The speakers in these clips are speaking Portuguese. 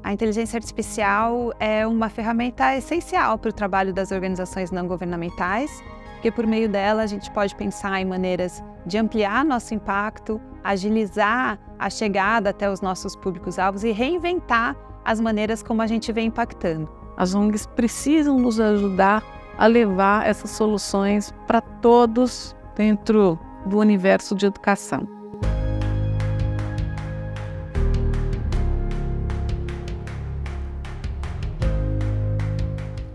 A inteligência artificial é uma ferramenta essencial para o trabalho das organizações não governamentais, porque por meio dela a gente pode pensar em maneiras de ampliar nosso impacto, agilizar a chegada até os nossos públicos-alvos e reinventar as maneiras como a gente vem impactando. As ONGs precisam nos ajudar a levar essas soluções para todos dentro do universo de educação.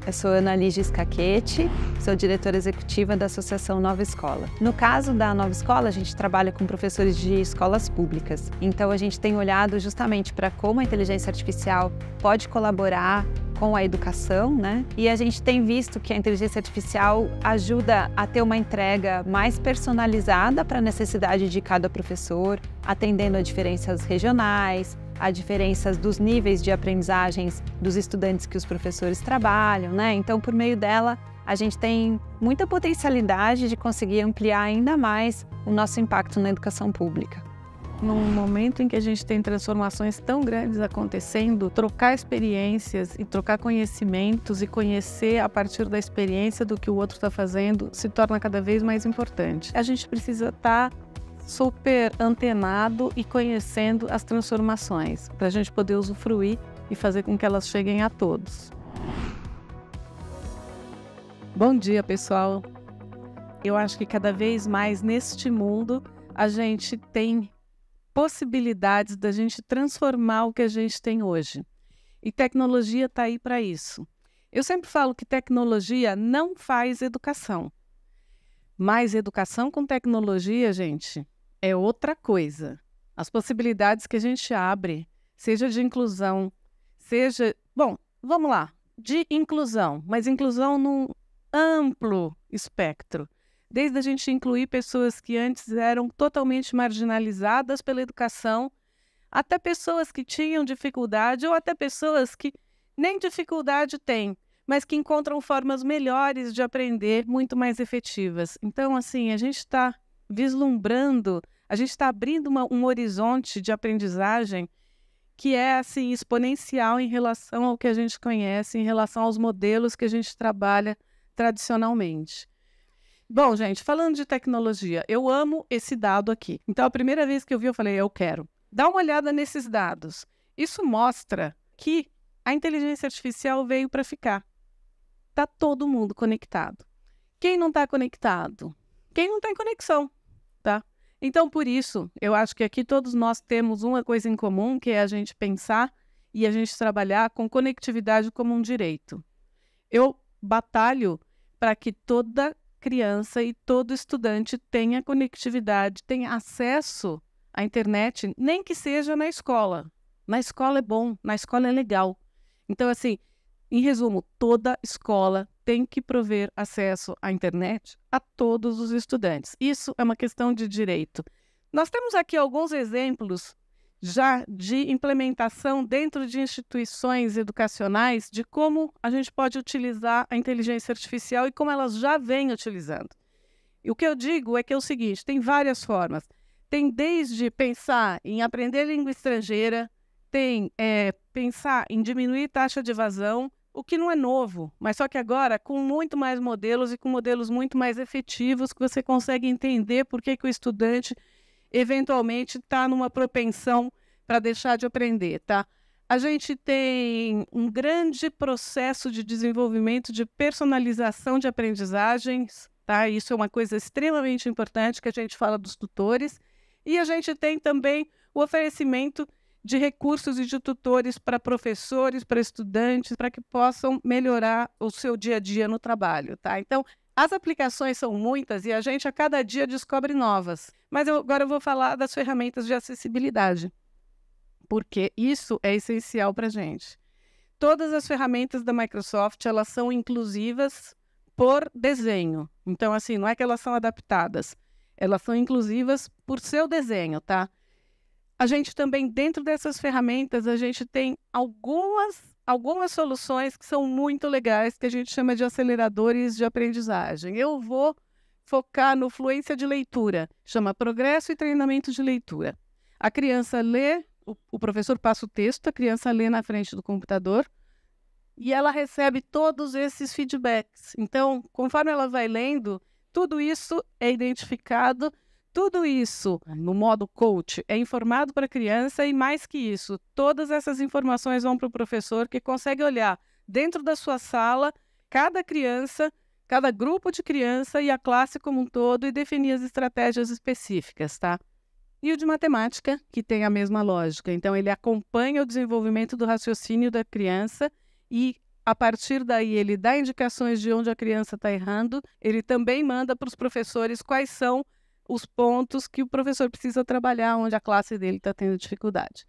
Eu sou Ana Lígia Scachetti, sou diretora executiva da Associação Nova Escola. No caso da Nova Escola, a gente trabalha com professores de escolas públicas. Então a gente tem olhado justamente para como a inteligência artificial pode colaborar com a educação, né? E a gente tem visto que a inteligência artificial ajuda a ter uma entrega mais personalizada para a necessidade de cada professor, atendendo a diferenças regionais, a diferenças dos níveis de aprendizagens dos estudantes que os professores trabalham, né? Então, por meio dela, a gente tem muita potencialidade de conseguir ampliar ainda mais o nosso impacto na educação pública. Num momento em que a gente tem transformações tão grandes acontecendo, trocar experiências e trocar conhecimentos e conhecer a partir da experiência do que o outro está fazendo se torna cada vez mais importante. A gente precisa estar super antenado e conhecendo as transformações para a gente poder usufruir e fazer com que elas cheguem a todos. Bom dia, pessoal! Eu acho que cada vez mais neste mundo a gente tem possibilidades da gente transformar o que a gente tem hoje. E tecnologia está aí para isso. Eu sempre falo que tecnologia não faz educação. Mas educação com tecnologia, gente, é outra coisa. As possibilidades que a gente abre, seja de inclusão, seja... Bom, vamos lá, de inclusão, mas inclusão num amplo espectro. Desde a gente incluir pessoas que antes eram totalmente marginalizadas pela educação, até pessoas que tinham dificuldade ou até pessoas que nem dificuldade têm, mas que encontram formas melhores de aprender, muito mais efetivas. Então, assim, a gente está vislumbrando, a gente está abrindo um horizonte de aprendizagem que é, assim, exponencial em relação ao que a gente conhece, em relação aos modelos que a gente trabalha tradicionalmente. Bom, gente, falando de tecnologia, eu amo esse dado aqui. Então, a primeira vez que eu vi, eu falei, eu quero. Dá uma olhada nesses dados. Isso mostra que a inteligência artificial veio para ficar. Está todo mundo conectado. Quem não está conectado? Quem não tem conexão, tá? Então, por isso, eu acho que aqui todos nós temos uma coisa em comum, que é a gente pensar e a gente trabalhar com conectividade como um direito. Eu batalho para que toda criança e todo estudante tenha conectividade, tenha acesso à internet, nem que seja na escola. Na escola é bom, na escola é legal. Então, assim, em resumo, toda escola tem que prover acesso à internet a todos os estudantes. Isso é uma questão de direito. Nós temos aqui alguns exemplos já de implementação dentro de instituições educacionais de como a gente pode utilizar a inteligência artificial e como elas já vêm utilizando. E o que eu digo é que é o seguinte, tem várias formas. Tem desde pensar em aprender língua estrangeira, tem pensar em diminuir taxa de evasão, o que não é novo, mas só que agora com muito mais modelos e com modelos muito mais efetivos que você consegue entender por que o estudante eventualmente está numa propensão para deixar de aprender, tá? A gente tem um grande processo de desenvolvimento de personalização de aprendizagens, tá? Isso é uma coisa extremamente importante que a gente fala dos tutores. E a gente tem também o oferecimento de recursos e de tutores para professores, para estudantes, para que possam melhorar o seu dia a dia no trabalho, tá? Então, as aplicações são muitas e a gente a cada dia descobre novas. Mas agora eu vou falar das ferramentas de acessibilidade, porque isso é essencial para a gente. Todas as ferramentas da Microsoft, elas são inclusivas por desenho. Então, assim, não é que elas são adaptadas, elas são inclusivas por seu desenho, tá? A gente também, dentro dessas ferramentas, a gente tem algumas soluções que são muito legais, que a gente chama de aceleradores de aprendizagem. Eu vou focar no fluência de leitura, chama Progresso e Treinamento de Leitura. A criança lê o professor passa o texto, a criança lê na frente do computador e ela recebe todos esses feedbacks. Então, conforme ela vai lendo, tudo isso é identificado, tudo isso, no modo coach, é informado para a criança e, mais que isso, todas essas informações vão para o professor, que consegue olhar dentro da sua sala cada criança, cada grupo de criança e a classe como um todo e definir as estratégias específicas, tá? E o de matemática, que tem a mesma lógica. Então, ele acompanha o desenvolvimento do raciocínio da criança e, a partir daí, ele dá indicações de onde a criança está errando. Ele também manda para os professores quais são os pontos que o professor precisa trabalhar, onde a classe dele está tendo dificuldade.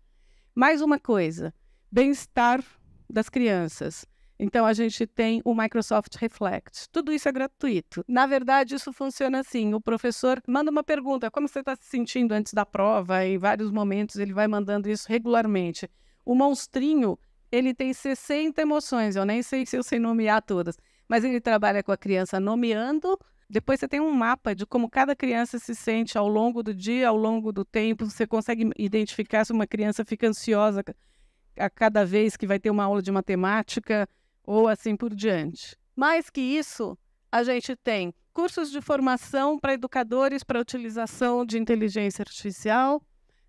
Mais uma coisa, bem-estar das crianças. Então, a gente tem o Microsoft Reflect. Tudo isso é gratuito. Na verdade, isso funciona assim. O professor manda uma pergunta, como você está se sentindo antes da prova? Em vários momentos, ele vai mandando isso regularmente. O monstrinho, ele tem 60 emoções. Eu nem sei se eu sei nomear todas. Mas ele trabalha com a criança nomeando. Depois você tem um mapa de como cada criança se sente ao longo do dia, ao longo do tempo. Você consegue identificar se uma criança fica ansiosa a cada vez que vai ter uma aula de matemática, ou assim por diante. Mais que isso, a gente tem cursos de formação para educadores para utilização de inteligência artificial,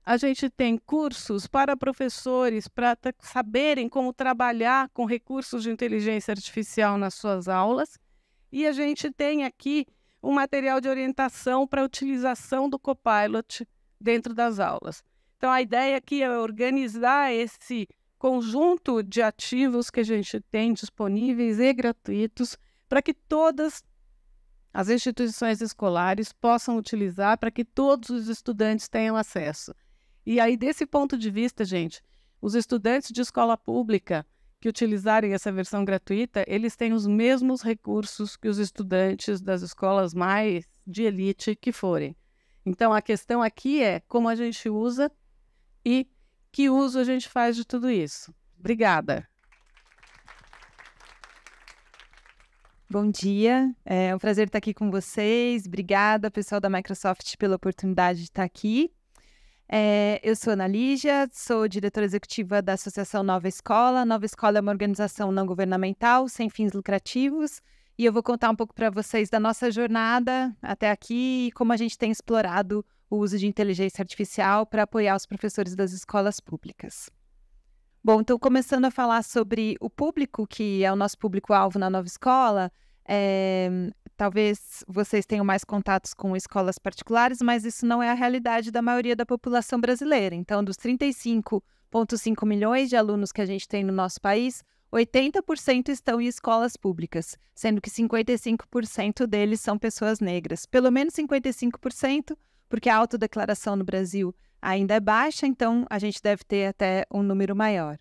a gente tem cursos para professores para saberem como trabalhar com recursos de inteligência artificial nas suas aulas, e a gente tem aqui um material de orientação para a utilização do Copilot dentro das aulas. Então, a ideia aqui é organizar esse conjunto de ativos que a gente tem disponíveis e gratuitos para que todas as instituições escolares possam utilizar, para que todos os estudantes tenham acesso. E aí, desse ponto de vista, gente, os estudantes de escola pública que utilizarem essa versão gratuita, eles têm os mesmos recursos que os estudantes das escolas mais de elite que forem. Então, a questão aqui é como a gente usa e que uso a gente faz de tudo isso. Obrigada. Bom dia, é um prazer estar aqui com vocês. Obrigada, pessoal da Microsoft, pela oportunidade de estar aqui. Eu sou Ana Lígia, sou diretora executiva da Associação Nova Escola. Nova Escola é uma organização não governamental, sem fins lucrativos, e eu vou contar um pouco para vocês da nossa jornada até aqui e como a gente tem explorado o uso de inteligência artificial para apoiar os professores das escolas públicas. Bom, então começando a falar sobre o público, que é o nosso público-alvo na Nova Escola, talvez vocês tenham mais contatos com escolas particulares, mas isso não é a realidade da maioria da população brasileira. Então, dos 35,5 milhões de alunos que a gente tem no nosso país, 80% estão em escolas públicas, sendo que 55% deles são pessoas negras. Pelo menos 55%, porque a autodeclaração no Brasil ainda é baixa, então a gente deve ter até um número maior.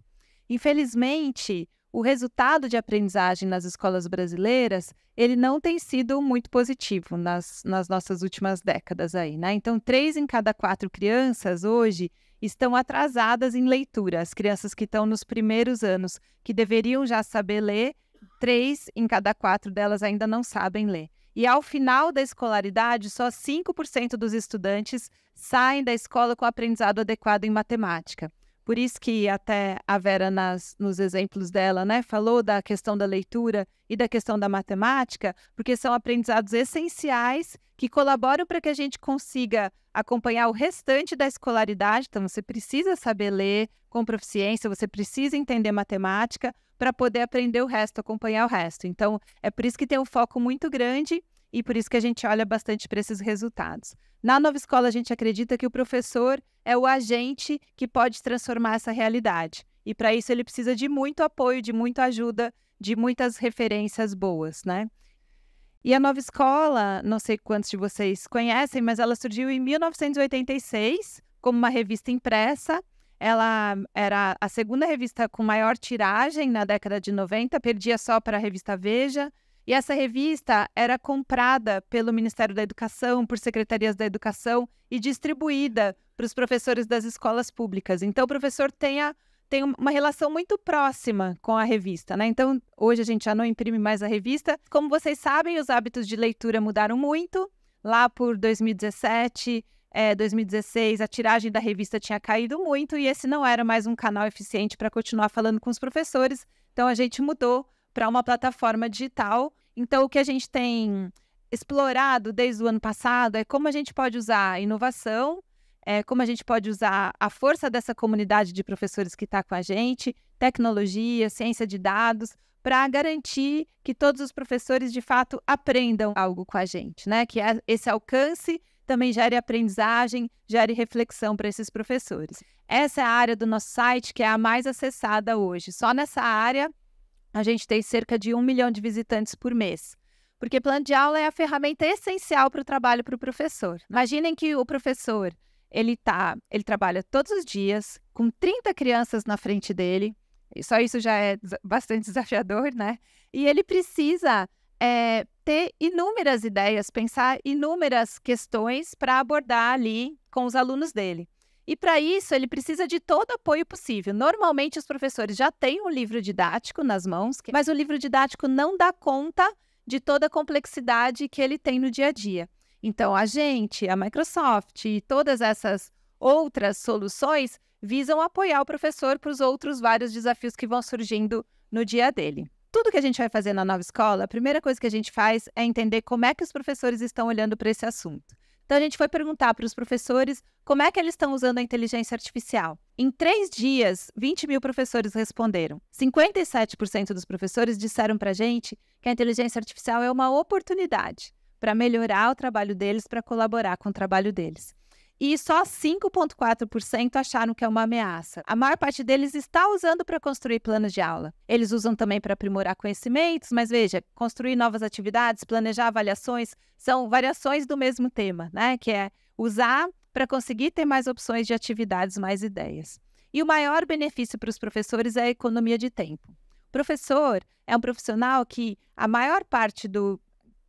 Infelizmente, o resultado de aprendizagem nas escolas brasileiras, ele não tem sido muito positivo nas nossas últimas décadas aí, né? Então, 3 em cada 4 crianças hoje estão atrasadas em leitura. As crianças que estão nos primeiros anos, que deveriam já saber ler, 3 em cada 4 delas ainda não sabem ler. E ao final da escolaridade, só 5% dos estudantes saem da escola com aprendizado adequado em matemática. Por isso que até a Vera, nos exemplos dela, né, falou da questão da leitura e da questão da matemática, porque são aprendizados essenciais que colaboram para que a gente consiga acompanhar o restante da escolaridade. Então, você precisa saber ler com proficiência, você precisa entender matemática para poder aprender o resto, acompanhar o resto. Então, é por isso que tem um foco muito grande e por isso que a gente olha bastante para esses resultados. Na Nova Escola, a gente acredita que o professor é o agente que pode transformar essa realidade. E para isso ele precisa de muito apoio, de muita ajuda, de muitas referências boas, né? E a Nova Escola, não sei quantos de vocês conhecem, mas ela surgiu em 1986 como uma revista impressa. Ela era a segunda revista com maior tiragem na década de 90, perdia só para a revista Veja. E essa revista era comprada pelo Ministério da Educação, por secretarias da Educação e distribuída para os professores das escolas públicas. Então, o professor tem uma relação muito próxima com a revista, né? Então, hoje a gente já não imprime mais a revista. Como vocês sabem, os hábitos de leitura mudaram muito. Lá por 2017, 2016, a tiragem da revista tinha caído muito e esse não era mais um canal eficiente para continuar falando com os professores. Então, a gente mudou para uma plataforma digital. Então, o que a gente tem explorado desde o ano passado é como a gente pode usar a inovação, como a gente pode usar a força dessa comunidade de professores que está com a gente, tecnologia, ciência de dados, para garantir que todos os professores, de fato, aprendam algo com a gente, né? Que esse alcance também gere aprendizagem, gere reflexão para esses professores. Essa é a área do nosso site que é a mais acessada hoje. Só nessa área, a gente tem cerca de 1 milhão de visitantes por mês. Porque plano de aula é a ferramenta essencial para o trabalho para o professor. Imaginem que o professor, ele trabalha todos os dias, com 30 crianças na frente dele, e só isso já é bastante desafiador, né? E ele precisa ter inúmeras ideias, pensar inúmeras questões para abordar ali com os alunos dele. E para isso, ele precisa de todo apoio possível. Normalmente, os professores já têm um livro didático nas mãos, mas o livro didático não dá conta de toda a complexidade que ele tem no dia a dia. Então, a gente, a Microsoft e todas essas outras soluções visam apoiar o professor para os outros vários desafios que vão surgindo no dia dele. Tudo que a gente vai fazer na nova escola, a primeira coisa que a gente faz é entender como é que os professores estão olhando para esse assunto. Então, a gente foi perguntar para os professores como é que eles estão usando a inteligência artificial. Em 3 dias, 20 mil professores responderam. 57% dos professores disseram para a gente que a inteligência artificial é uma oportunidade para melhorar o trabalho deles, para colaborar com o trabalho deles. E só 5,4% acharam que é uma ameaça. A maior parte deles está usando para construir planos de aula. Eles usam também para aprimorar conhecimentos, mas veja, construir novas atividades, planejar avaliações, são variações do mesmo tema, né? Que é usar para conseguir ter mais opções de atividades, mais ideias. E o maior benefício para os professores é a economia de tempo. O professor é um profissional que a maior parte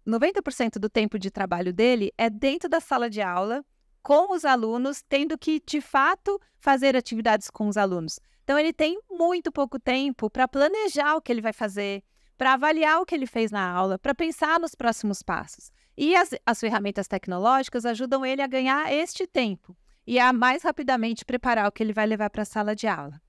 90% do tempo de trabalho dele é dentro da sala de aula, com os alunos, tendo que, de fato, fazer atividades com os alunos. Então, ele tem muito pouco tempo para planejar o que ele vai fazer, para avaliar o que ele fez na aula, para pensar nos próximos passos. E as ferramentas tecnológicas ajudam ele a ganhar este tempo e a mais rapidamente preparar o que ele vai levar para a sala de aula.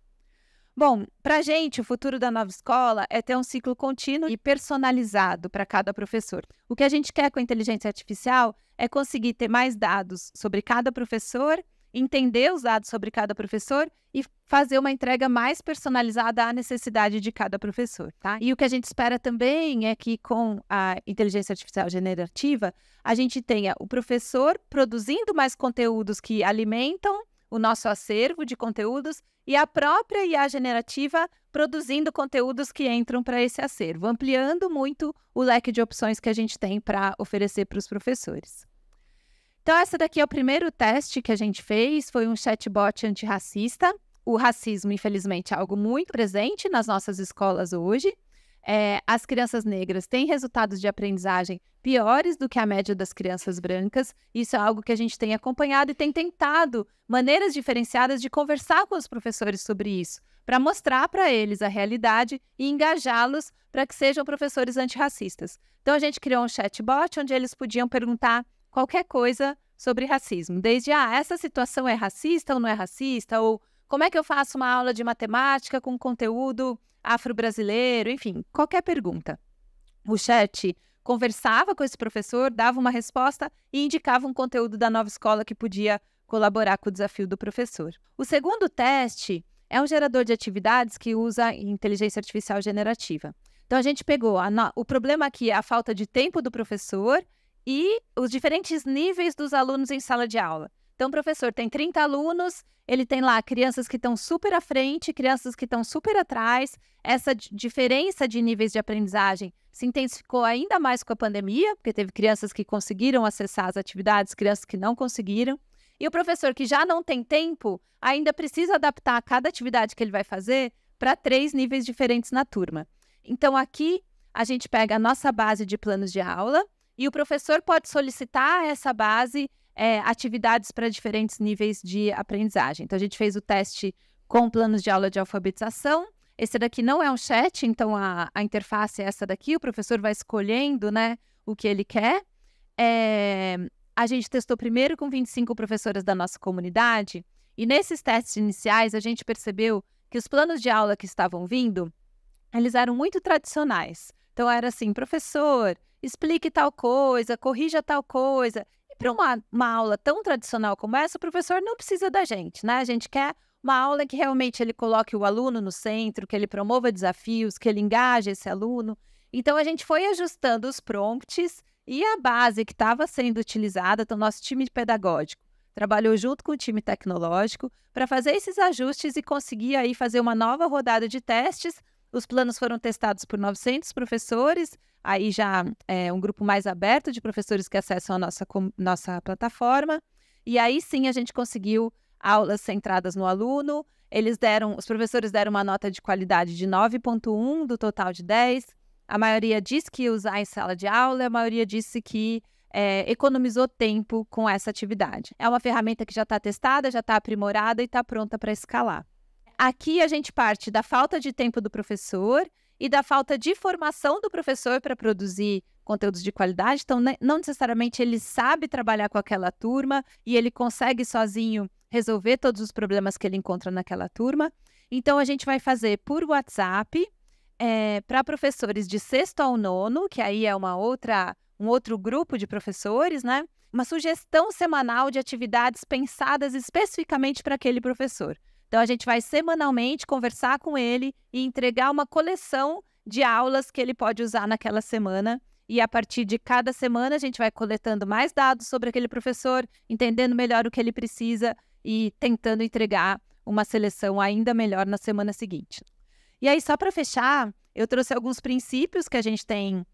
Bom, para a gente, o futuro da nova escola é ter um ciclo contínuo e personalizado para cada professor. O que a gente quer com a inteligência artificial é conseguir ter mais dados sobre cada professor, entender os dados sobre cada professor e fazer uma entrega mais personalizada à necessidade de cada professor, tá? E o que a gente espera também é que com a inteligência artificial generativa, a gente tenha o professor produzindo mais conteúdos que alimentam o nosso acervo de conteúdos e a própria IA generativa produzindo conteúdos que entram para esse acervo, ampliando muito o leque de opções que a gente tem para oferecer para os professores. Então, essa daqui é o primeiro teste que a gente fez, foi um chatbot antirracista. O racismo, infelizmente, é algo muito presente nas nossas escolas hoje. As crianças negras têm resultados de aprendizagem piores do que a média das crianças brancas. Isso é algo que a gente tem acompanhado e tem tentado maneiras diferenciadas de conversar com os professores sobre isso, para mostrar para eles a realidade e engajá-los para que sejam professores antirracistas. Então, a gente criou um chatbot onde eles podiam perguntar qualquer coisa sobre racismo, desde essa situação é racista ou não é racista, ou como é que eu faço uma aula de matemática com conteúdo afro-brasileiro, enfim, qualquer pergunta. O chat conversava com esse professor, dava uma resposta e indicava um conteúdo da nova escola que podia colaborar com o desafio do professor. O segundo teste é um gerador de atividades que usa inteligência artificial generativa. Então, a gente pegou o problema aqui é a falta de tempo do professor e os diferentes níveis dos alunos em sala de aula. Então, o professor tem 30 alunos, ele tem lá crianças que estão super à frente, crianças que estão super atrás. Essa diferença de níveis de aprendizagem se intensificou ainda mais com a pandemia, porque teve crianças que conseguiram acessar as atividades, crianças que não conseguiram. E o professor que já não tem tempo, ainda precisa adaptar cada atividade que ele vai fazer para 3 níveis diferentes na turma. Então, aqui, a gente pega a nossa base de planos de aula e o professor pode solicitar essa base atividades para diferentes níveis de aprendizagem. Então, a gente fez o teste com planos de aula de alfabetização. Esse daqui não é um chat, então a interface é essa daqui. O professor vai escolhendo, né, o que ele quer. A gente testou primeiro com 25 professoras da nossa comunidade e nesses testes iniciais a gente percebeu que os planos de aula que estavam vindo, eles eram muito tradicionais. Então era assim, professor, explique tal coisa, corrija tal coisa. E para uma aula tão tradicional como essa, o professor não precisa da gente, né? A gente quer uma aula que realmente ele coloque o aluno no centro, que ele promova desafios, que ele engaje esse aluno. Então a gente foi ajustando os prompts e a base que estava sendo utilizada, então nosso time pedagógico trabalhou junto com o time tecnológico para fazer esses ajustes e conseguir aí fazer uma nova rodada de testes. Os planos foram testados por 900 professores, aí já é um grupo mais aberto de professores que acessam a nossa plataforma. E aí sim a gente conseguiu aulas centradas no aluno. Os professores deram uma nota de qualidade de 9,1 do total de 10. A maioria disse que ia usar em sala de aula, a maioria disse que economizou tempo com essa atividade. É uma ferramenta que já está testada, já está aprimorada e está pronta para escalar. Aqui a gente parte da falta de tempo do professor e da falta de formação do professor para produzir conteúdos de qualidade. Então, não necessariamente ele sabe trabalhar com aquela turma e ele consegue sozinho resolver todos os problemas que ele encontra naquela turma. Então, a gente vai fazer por WhatsApp para professores de 6º ao 9º, que aí é um outro grupo de professores, né? Uma sugestão semanal de atividades pensadas especificamente para aquele professor. Então, a gente vai semanalmente conversar com ele e entregar uma coleção de aulas que ele pode usar naquela semana. E a partir de cada semana, a gente vai coletando mais dados sobre aquele professor, entendendo melhor o que ele precisa e tentando entregar uma seleção ainda melhor na semana seguinte. E aí, só para fechar, eu trouxe alguns princípios que a gente tem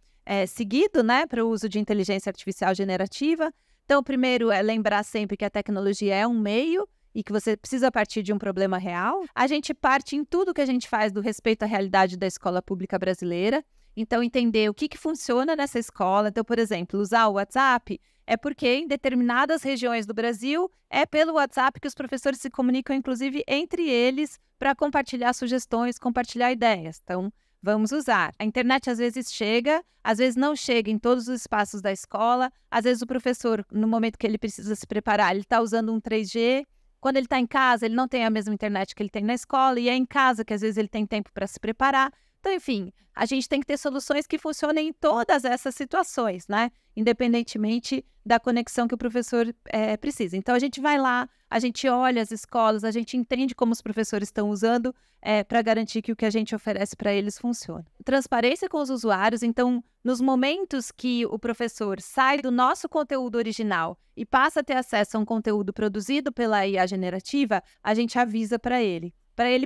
seguido, né, para o uso de inteligência artificial generativa. Então, o primeiro é lembrar sempre que a tecnologia é um meio e que você precisa partir de um problema real. A gente parte em tudo que a gente faz do respeito à realidade da escola pública brasileira. Então, entender o que funciona nessa escola. Então, por exemplo, usar o WhatsApp é porque em determinadas regiões do Brasil é pelo WhatsApp que os professores se comunicam, inclusive, entre eles para compartilhar sugestões, compartilhar ideias. Então, vamos usar. A internet às vezes chega, às vezes não chega em todos os espaços da escola. Às vezes o professor, no momento que ele precisa se preparar, ele está usando um 3G. Quando ele está em casa, ele não tem a mesma internet que ele tem na escola, e é em casa que às vezes ele tem tempo para se preparar. Então, enfim, a gente tem que ter soluções que funcionem em todas essas situações, né? Independentemente da conexão que o professor precisa. Então, a gente vai lá, a gente olha as escolas, a gente entende como os professores estão usando para garantir que o que a gente oferece para eles funcione. Transparência com os usuários. Então, nos momentos que o professor sai do nosso conteúdo original e passa a ter acesso a um conteúdo produzido pela IA generativa, a gente avisa para ele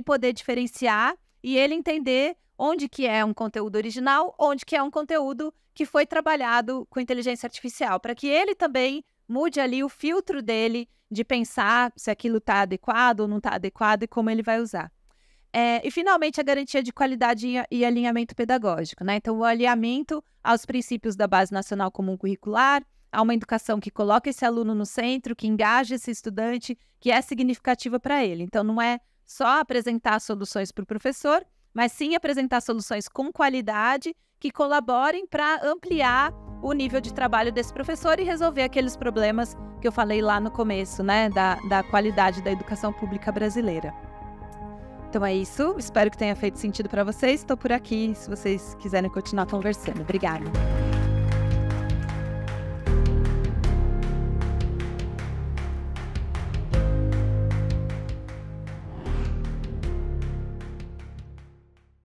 poder diferenciar e ele entender onde que é um conteúdo original, onde que é um conteúdo que foi trabalhado com inteligência artificial, para que ele também mude ali o filtro dele de pensar se aquilo está adequado ou não está adequado e como ele vai usar. E, finalmente, a garantia de qualidade e alinhamento pedagógico, né? Então, o alinhamento aos princípios da Base Nacional Comum Curricular, a uma educação que coloca esse aluno no centro, que engaja esse estudante, que é significativa para ele. Então, não é só apresentar soluções para o professor, mas sim apresentar soluções com qualidade que colaborem para ampliar o nível de trabalho desse professor e resolver aqueles problemas que eu falei lá no começo, né, da qualidade da educação pública brasileira. Então é isso, espero que tenha feito sentido para vocês. Estou por aqui se vocês quiserem continuar conversando. Obrigada.